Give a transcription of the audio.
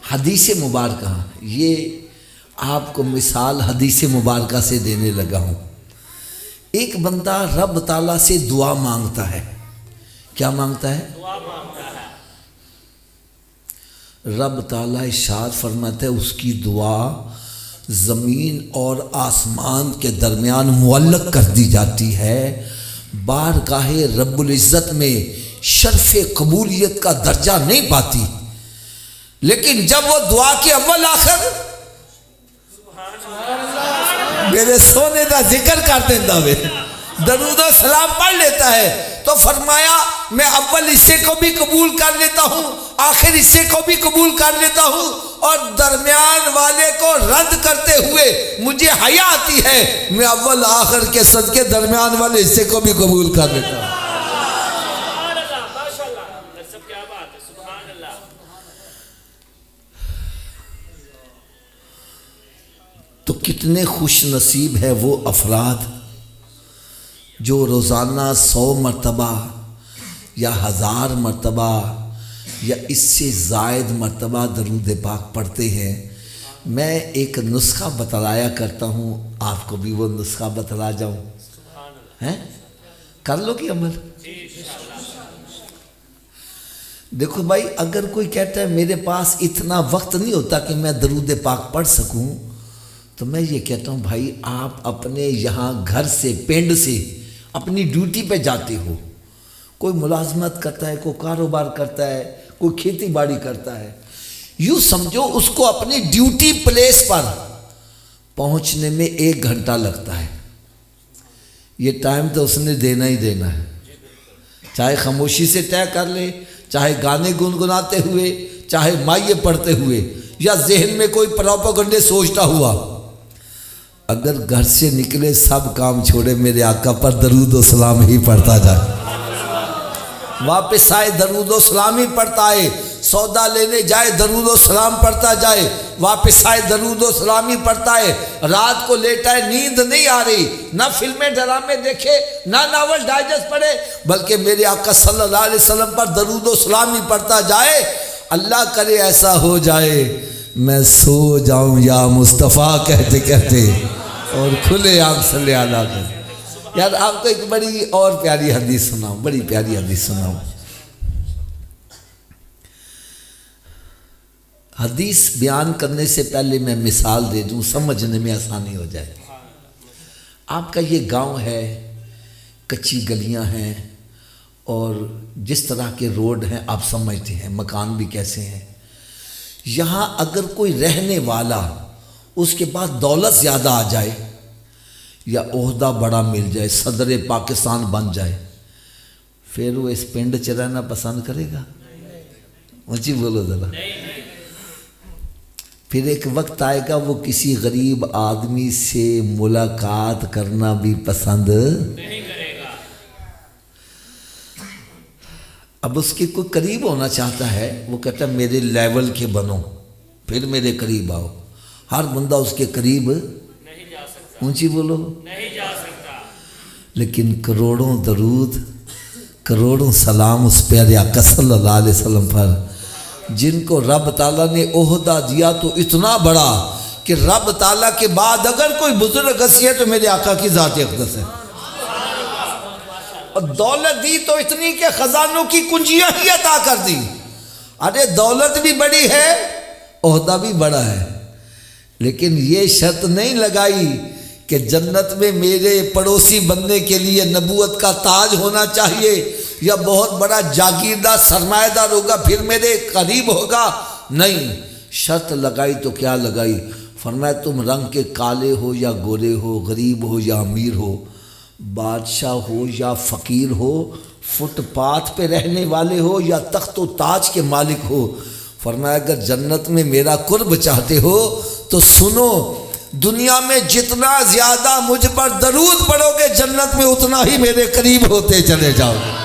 حدیث مبارکہ، یہ آپ کو مثال حدیث مبارکہ سے دینے لگا ہوں۔ ایک بندہ رب تعالیٰ سے دعا مانگتا ہے۔ کیا مانگتا ہے؟ دعا مانگتا ہے۔ رب تعالیٰ ارشاد فرماتا ہے اس کی دعا زمین اور آسمان کے درمیان معلق کر دی جاتی ہے، بارگاہ رب العزت میں شرف قبولیت کا درجہ نہیں پاتی، لیکن جب وہ دعا کے اول آخر میرے سونے دا ذکر کر دیتا ہے، درود و سلام پڑھ لیتا ہے، تو فرمایا میں اول حصے کو بھی قبول کر لیتا ہوں، آخر حصے کو بھی قبول کر لیتا ہوں، اور درمیان والے کو رد کرتے ہوئے مجھے حیا آتی ہے، میں اول آخر کے صدقے درمیان والے حصے کو بھی قبول کر لیتا ہوں۔ سبحان اللہ، ماشاءاللہ، سب کیا بات ہے، سبحان اللہ۔ تو کتنے خوش نصیب ہے وہ افراد جو روزانہ 100 مرتبہ یا 1000 مرتبہ یا اس سے زائد مرتبہ درود پاک پڑھتے ہیں۔ میں ایک نسخہ بتلایا کرتا ہوں، آپ کو بھی وہ نسخہ بتلا جاؤں، ہیں؟ کر لو گے عمل؟ دیکھو بھائی، اگر کوئی کہتا ہے میرے پاس اتنا وقت نہیں ہوتا کہ میں درود پاک پڑھ سکوں، تو میں یہ کہتا ہوں بھائی آپ اپنے یہاں گھر سے پنڈ سے اپنی ڈیوٹی پہ جاتے ہو، کوئی ملازمت کرتا ہے، کوئی کاروبار کرتا ہے، کوئی کھیتی باڑی کرتا ہے، یوں سمجھو اس کو اپنی ڈیوٹی پلیس پر پہنچنے میں 1 گھنٹہ لگتا ہے۔ یہ ٹائم تو اس نے دینا ہی دینا ہے، چاہے خاموشی سے طے کر لے، چاہے گانے گنگناتے ہوئے، چاہے مائے پڑھتے ہوئے، یا ذہن میں کوئی پروپیگنڈے سوچتا ہوا۔ اگر گھر سے نکلے سب کام چھوڑے میرے آقا پر درود و سلام ہی پڑھتا جائے، واپس آئے درود و سلام ہی پڑھتا آئے، سودا لینے جائے درود و سلام پڑھتا جائے، واپس آئے درود و سلام ہی پڑھتا ہے، رات کو لیٹا ہے نیند نہیں آ رہی، نہ فلمیں ڈرامے دیکھے، نہ ناول ڈائجسٹ پڑھے، بلکہ میرے آقا صلی اللہ علیہ وسلم پر درود و سلام ہی پڑھتا جائے۔ اللہ کرے ایسا ہو جائے میں سو جاؤں یا مصطفیٰ کہتے کہتے اور کھلے عام صلی اللہ علیہ وسلم۔ یار آپ کو ایک بڑی اور پیاری حدیث سناؤں، بڑی پیاری حدیث سناؤں۔ حدیث بیان کرنے سے پہلے میں مثال دے دوں، سمجھنے میں آسانی ہو جائے۔ آپ کا یہ گاؤں ہے، کچی گلیاں ہیں، اور جس طرح کے روڈ ہیں آپ سمجھتے ہیں، مکان بھی کیسے ہیں۔ یہاں اگر کوئی رہنے والا اس کے پاس دولت زیادہ آ جائے یا عہدہ بڑا مل جائے، صدر پاکستان بن جائے، پھر وہ اس پنڈ چ رہنا پسند کرے گا؟ اونچی بولو ذرا۔ پھر ایک وقت آئے گا وہ کسی غریب آدمی سے ملاقات کرنا بھی پسند نہیں کرے گا۔ اب اس کے کوئی قریب ہونا چاہتا ہے، وہ کہتا ہے میرے لیول کے بنو، پھر میرے قریب آؤ۔ ہر بندہ اس کے قریب نہیں جا سکتا، اونچی بولو، نہیں جا سکتا۔ لیکن کروڑوں درود، کروڑوں سلام اس پیارے آقا صلی اللہ علیہ وسلم پر، جن کو رب تعالیٰ نے عہدہ دیا تو اتنا بڑا کہ رب تعالیٰ کے بعد اگر کوئی بزرگ ہستی ہے تو میرے آقا کی ذات اقدس ہے، اور دولت دی تو اتنی کہ خزانوں کی کنجیاں ہی عطا کر دی۔ ارے دولت بھی بڑی ہے، عہدہ بھی بڑا ہے، لیکن یہ شرط نہیں لگائی کہ جنت میں میرے پڑوسی بننے کے لیے نبوت کا تاج ہونا چاہیے، یا بہت بڑا جاگیردار سرمایہ دار ہوگا پھر میرے قریب ہوگا۔ نہیں، شرط لگائی تو کیا لگائی؟ فرمایا تم رنگ کے کالے ہو یا گورے ہو، غریب ہو یا امیر ہو، بادشاہ ہو یا فقیر ہو، فٹ پاتھ پہ رہنے والے ہو یا تخت و تاج کے مالک ہو، فرمایا اگر جنت میں میرا قرب چاہتے ہو تو سنو، دنیا میں جتنا زیادہ مجھ پر درود پڑھو گے جنت میں اتنا ہی میرے قریب ہوتے چلے جاؤ گے۔